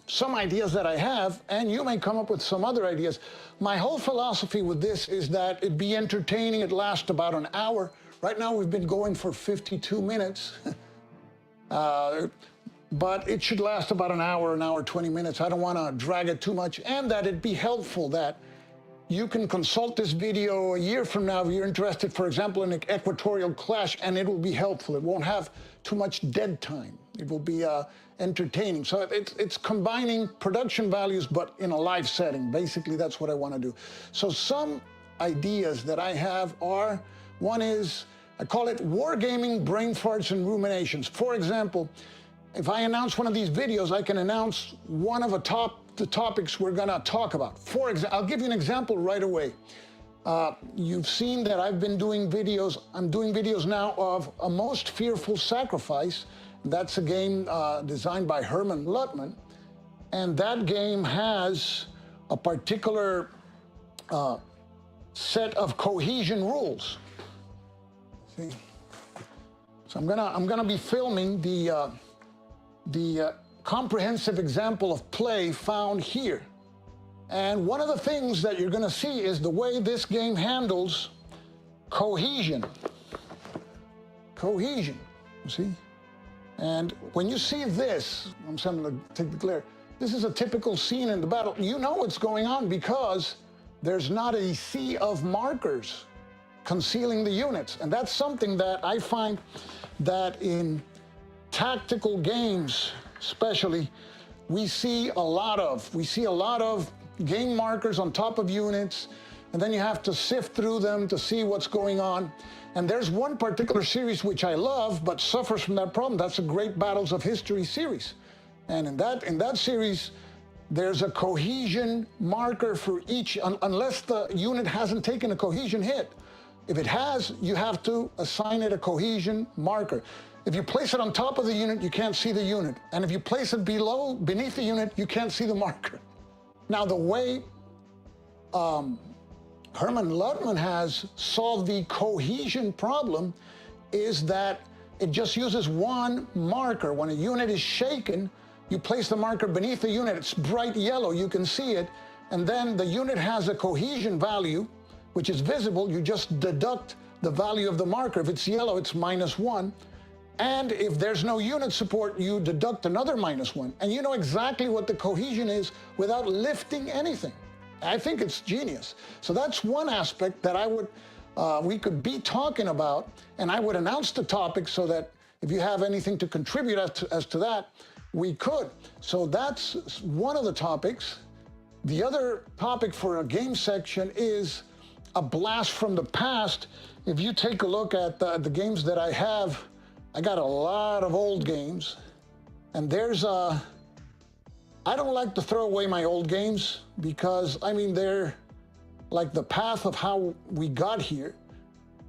some ideas that I have, and you may come up with some other ideas. My whole philosophy with this is that it be entertaining. It lasts about an hour. Right now we've been going for 52 minutes. But it should last about an hour 20 minutes. I don't want to drag it too much, and that it be helpful, that you can consult this video a year from now if you're interested, for example, in Equatorial Clash, and it will be helpful. It won't have too much dead time. It will be entertaining. So it's combining production values, but in a live setting. Basically, that's what I want to do. So some ideas that I have are, one is I call it Wargaming Brain Farts and Ruminations. For example, if I announce one of these videos, I can announce one of the topics we're going to talk about. For example, I'll give you an example right away. You've seen that I've been doing videos. I'm doing videos now of A Most Fearful Sacrifice. That's a game designed by Herman Luttman. And that game has a particular set of cohesion rules. See? So I'm gonna be filming the comprehensive example of play found here. And one of the things that you're gonna see is the way this game handles cohesion. Cohesion, you see? And when you see this, I'm gonna take the glare. This is a typical scene in the battle. You know what's going on because there's not a sea of markers concealing the units. And that's something that I find that in tactical games, especially, we see a lot of. We see a lot of game markers on top of units, and then you have to sift through them to see what's going on. And there's one particular series which I love, but suffers from that problem. That's the Great Battles of History series. And in that series, there's a cohesion marker for each, unless the unit hasn't taken a cohesion hit. If it has, you have to assign it a cohesion marker. If you place it on top of the unit, you can't see the unit. And if you place it beneath the unit, you can't see the marker. Now, the way Herman Luttman has solved the cohesion problem is that it just uses one marker. When a unit is shaken, you place the marker beneath the unit. It's bright yellow, you can see it. And then the unit has a cohesion value, which is visible. You just deduct the value of the marker. If it's yellow, it's -1. And if there's no unit support, you deduct another -1. And you know exactly what the cohesion is without lifting anything. I think it's genius. So that's one aspect that we could be talking about, and I would announce the topic so that if you have anything to contribute as to that, we could. So that's one of the topics. The other topic for a game section is a blast from the past. If you take a look at the games that I have, I got a lot of old games, and I don't like to throw away my old games because, I mean, they're like the path of how we got here.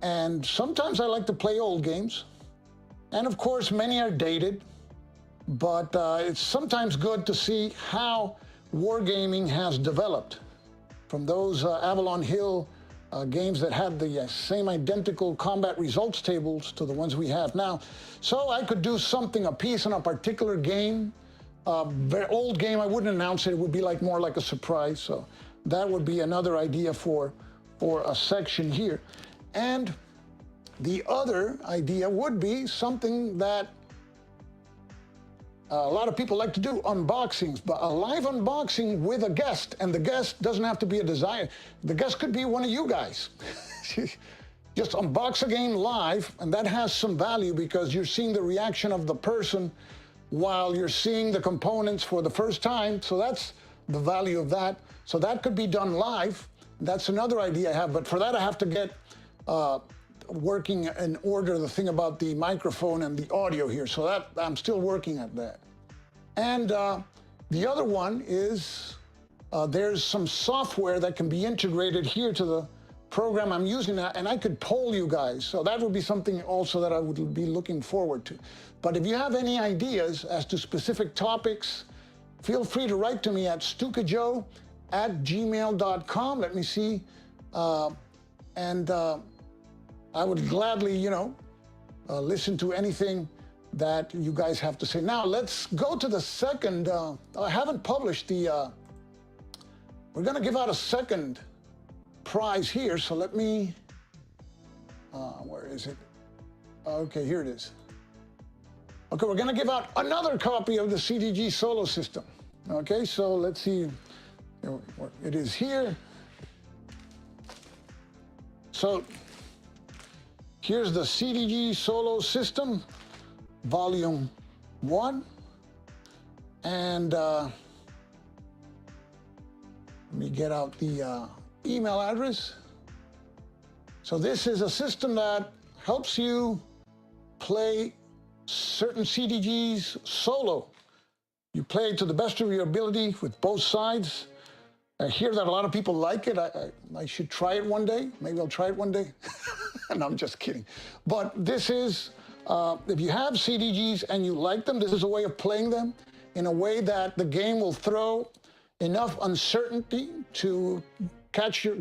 And sometimes I like to play old games. And of course, many are dated, but it's sometimes good to see how wargaming has developed from those Avalon Hill games that had the same identical combat results tables to the ones we have now. So I could do something, a piece on a particular game, very old game. I wouldn't announce it. It would be more like a surprise. So that would be another idea for a section here. And the other idea would be something that a lot of people like to do, unboxings, but a live unboxing with a guest. And the guest doesn't have to be a designer. The guest could be one of you guys. Just unbox a game live, and that has some value because you're seeing the reaction of the person while you're seeing the components for the first time. So that's the value of that. So that could be done live. That's another idea I have, but for that I have to get working in order the thing about the microphone and the audio here. So that I'm still working at that. And the other one is there's some software that can be integrated here to the program I'm using, and I could poll you guys. So that would be something also that I would be looking forward to. But if you have any ideas as to specific topics, feel free to write to me at stukajoe@gmail.com. Let me see. I would gladly, listen to anything that you guys have to say. Now, let's go to the second. I haven't published we're going to give out a second prize here. So let me, where is it? Okay, here it is. Okay, we're going to give out another copy of the CDG Solo System. Okay, so let's see. It is here. So here's the CDG Solo System, Volume 1. And let me get out the email address. So this is a system that helps you play certain CDGs solo. You play to the best of your ability with both sides. I hear that a lot of people like it. I should try it one day. Maybe I'll try it one day. No, I'm just kidding. But this is, if you have CDGs and you like them, this is a way of playing them in a way that the game will throw enough uncertainty to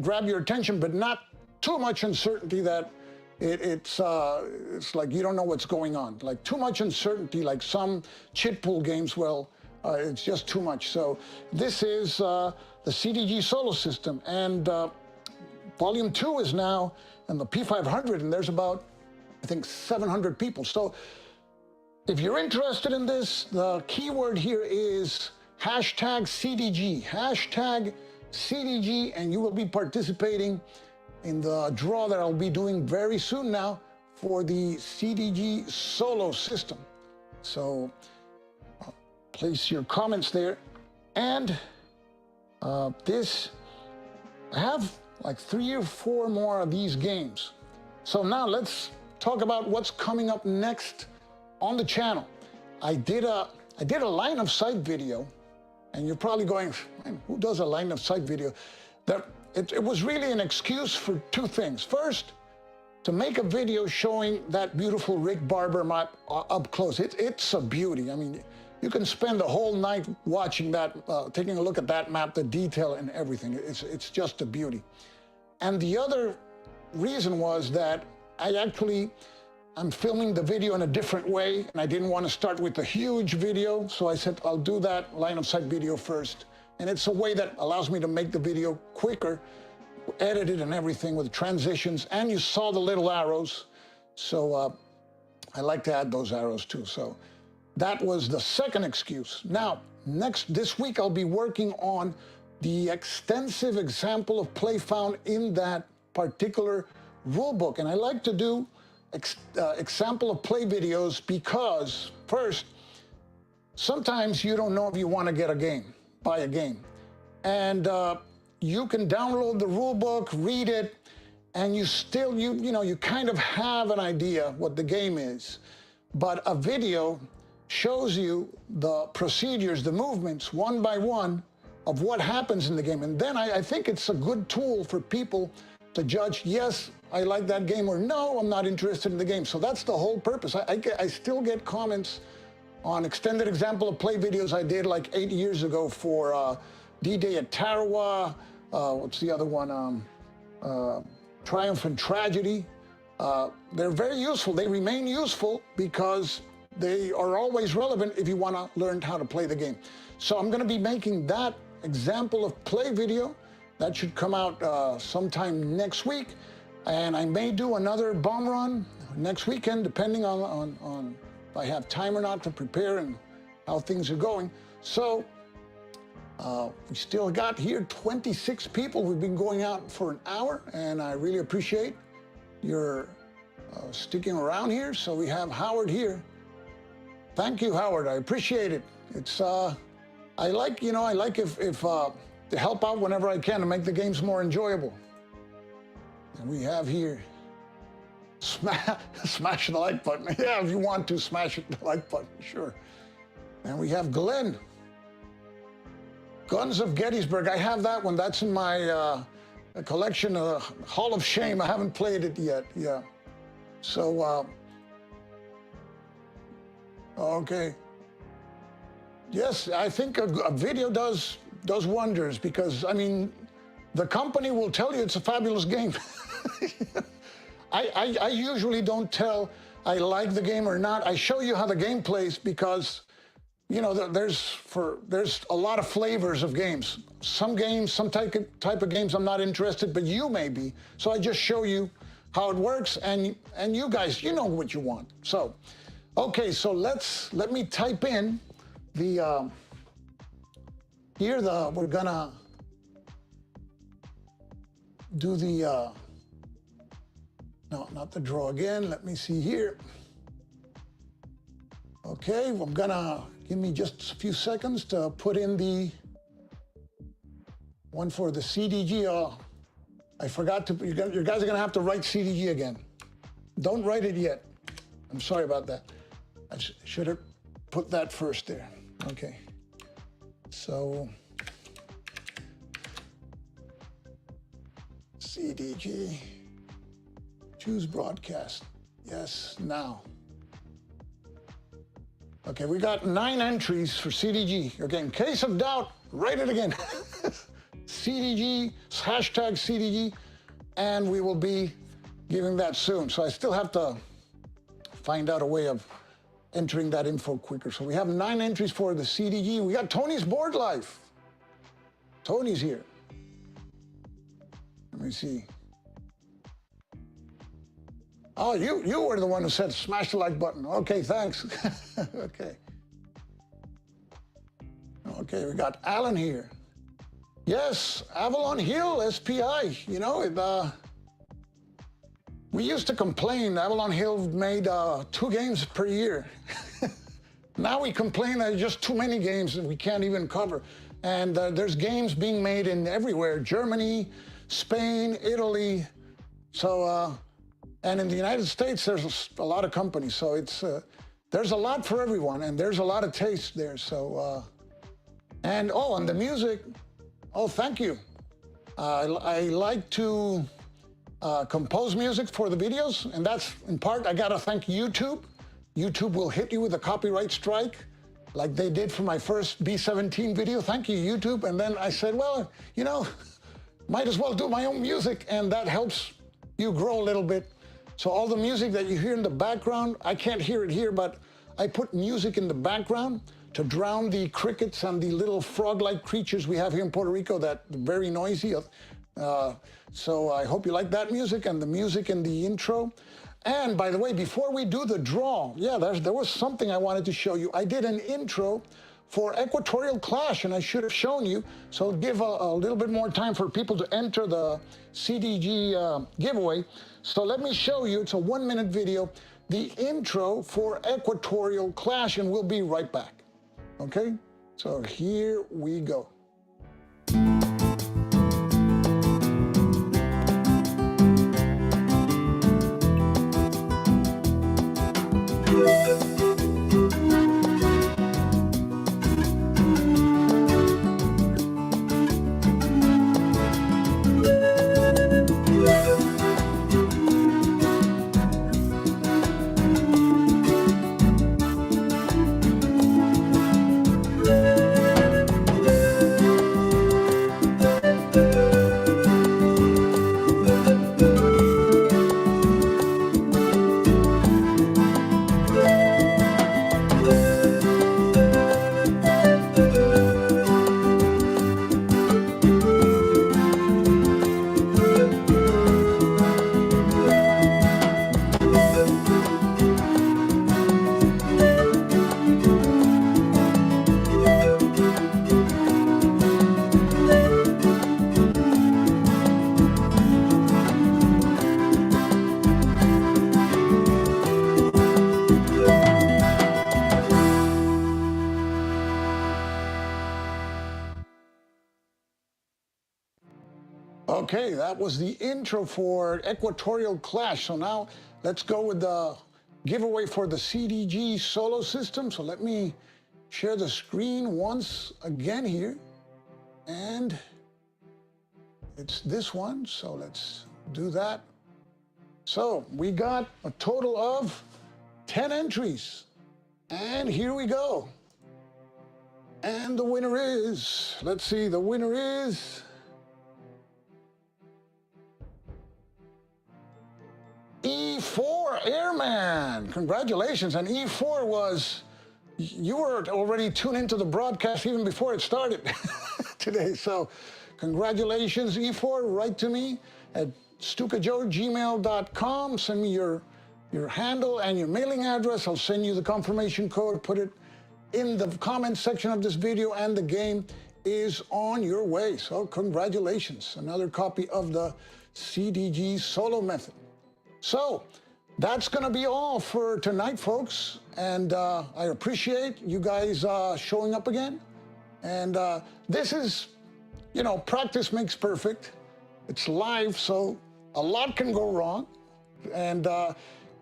grab your attention, but not too much uncertainty that it's like you don't know what's going on. Like too much uncertainty, like some chit pool games, well, it's just too much. So this is the CDG solo system, and volume 2 is now in the P500, and there's about, I think, 700 people. So if you're interested in this, the keyword here is #CDG, #CDG, and you will be participating in the draw that I'll be doing very soon now for the CDG solo system. So place your comments there. And I have like 3 or 4 more of these games. So now let's talk about what's coming up next on the channel. I did a line of sight video, and you're probably going, man, who does a line of sight video? It was really an excuse for 2 things. First, to make a video showing that beautiful Rick Barber map up close. It's a beauty. I mean, you can spend the whole night watching that, taking a look at that map, the detail and everything. It's just a beauty. And the other reason was that I'm filming the video in a different way, and I didn't want to start with a huge video, so I said I'll do that line of sight video first. And it's a way that allows me to make the video quicker, edit it and everything with transitions, and you saw the little arrows. So I like to add those arrows too. So that was the second excuse. Now, this week I'll be working on the extensive example of play found in that particular rule book. And I like to do example of play videos because, first, sometimes you don't know if you want to get a game, buy a game. And you can download the rule book, read it, and you still, you kind of have an idea what the game is. But a video shows you the procedures, the movements, one by one, of what happens in the game. And then I think it's a good tool for people to judge, yes, I like that game, or no, I'm not interested in the game. So that's the whole purpose. I still get comments on extended example of play videos I did like 8 years ago for D-Day at Tarawa, what's the other one? Triumph and Tragedy. They're very useful. They remain useful because they are always relevant if you want to learn how to play the game. So I'm going to be making that example of play video. That should come out sometime next week. And I may do another bomb run next weekend, depending on if I have time or not to prepare and how things are going. So we still got here 26 people. We've been going out for an hour, and I really appreciate your sticking around here. So we have Howard here. Thank you, Howard. I appreciate it. It's I like if to help out whenever I can to make the games more enjoyable. And we have here smash the like button. Yeah, if you want to smash the like button, sure. And we have Glenn. Guns of Gettysburg. I have that one. That's in my collection, Hall of Shame. I haven't played it yet. Yeah. So, okay. Yes, I think a video does wonders because, I mean, the company will tell you it's a fabulous game. I usually don't tell I like the game or not. I show you how the game plays because, you know, there's a lot of flavors of games. Some games, some type of games I'm not interested, but you may be. So I just show you how it works, and you guys, you know what you want. So, okay, so let me type in the we're gonna do the no, not the draw again. Let me see here. Okay, I'm gonna give me just a few seconds to put in the one for the CDG. I forgot to. You guys are gonna have to write CDG again. Don't write it yet. I'm sorry about that. I should have put that first there. Okay. So, CDG, choose broadcast. Yes, now. Okay, we got 9 entries for CDG. Okay, in case of doubt, write it again. CDG, hashtag CDG, and we will be giving that soon. So I still have to find out a way of entering that info quicker. So we have 9 entries for the CDG. We got Tony's board life. Tony's here. Let me see. Oh, you were the one who said smash the like button. Okay, thanks. Okay. Okay, we got Alan here. Yes, Avalon Hill, SPI. You know, we used to complain Avalon Hill made 2 games per year. Now we complain that there's just too many games and we can't even cover. And there's games being made in everywhere, Germany, Spain, Italy. So, and in the United States, there's a lot of companies. So it's, there's a lot for everyone and there's a lot of taste there. So, and the music, thank you. I like to compose music for the videos, and that's in part, I gotta thank YouTube. YouTube will hit you with a copyright strike like they did for my first B-17 video. Thank you, YouTube. And then I said, well, you know, might as well do my own music, and that helps you grow a little bit. So all the music that you hear in the background, I can't hear it here, but I put music in the background to drown the crickets and the little frog-like creatures we have here in Puerto Rico that are very noisy. So I hope you like that music and the music in the intro. And by the way, before we do the draw, there was something I wanted to show you. I did an intro for Equatorial Clash, and I should have shown you. So give a little bit more time for people to enter the CDG giveaway. So let me show you, it's a 1-minute video, the intro for Equatorial Clash, and we'll be right back. Okay, so here we go. Okay, that was the intro for Equatorial Clash. So now let's go with the giveaway for the CDG solo system. So let me share the screen once again here. And it's this one, so let's do that. So we got a total of 10 entries. And here we go. And the winner is, let's see, the winner is E4 Airman. Congratulations. And E4 was, you were already tuned into the broadcast even before it started today. So congratulations, E4. Write to me at stukajoe@gmail.com. Send me your handle and your mailing address. I'll send you the confirmation code, put it in the comment section of this video, and the game is on your way. So congratulations. Another copy of the CDG solo method. So that's going to be all for tonight, folks. And I appreciate you guys showing up again. And this is, you know, practice makes perfect. It's live, so a lot can go wrong. And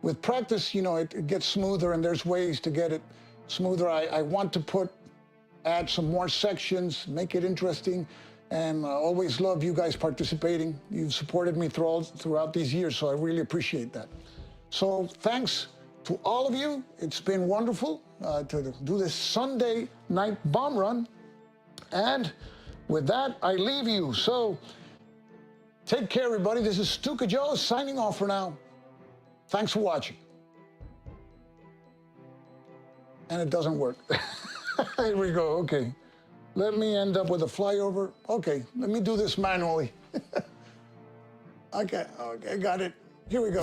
with practice, you know, it gets smoother, and there's ways to get it smoother. I want to add some more sections, make it interesting, and always love you guys participating. You've supported me throughout these years, so I really appreciate that. So thanks to all of you. It's been wonderful to do this Sunday night bomb run. And with that, I leave you. So take care, everybody. This is Stuka Joe signing off for now. Thanks for watching. And it doesn't work. Here we go. Okay. Let me end up with a flyover. Okay, let me do this manually. Okay, got it. Here we go.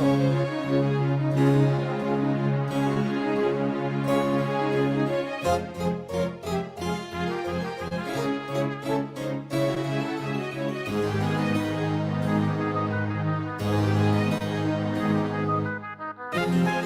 Thank you.